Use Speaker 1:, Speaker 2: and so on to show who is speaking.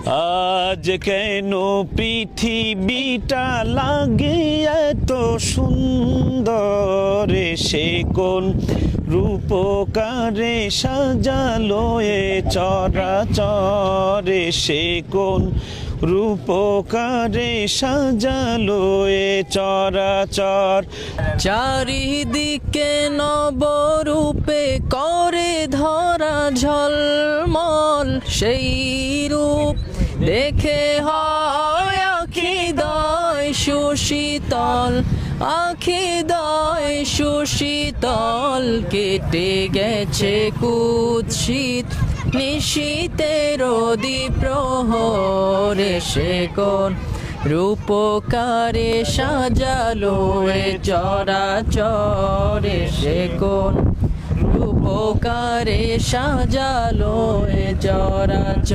Speaker 1: আজ কেন পৃথিবীটা লাগে এত সুন্দর, সে কোন রূপকারে সাজালো এ চরাচরে, সে কোন রূপকারে সাজালো এ চরাচর।
Speaker 2: চারিদিকে নবরূপে করে ধরা ঝলমল, সেই রূপ দেখে হয় আখিদয় সুশীতল, আখিদয় সুশীতল। কেটে গেছে কুৎসিত নিশীতের দ্বিপ্রহরে, সে কোন রূপকারে সাজালো এ চরাচরে, সে কোন রূপকারে সাজালো এ চরাচর।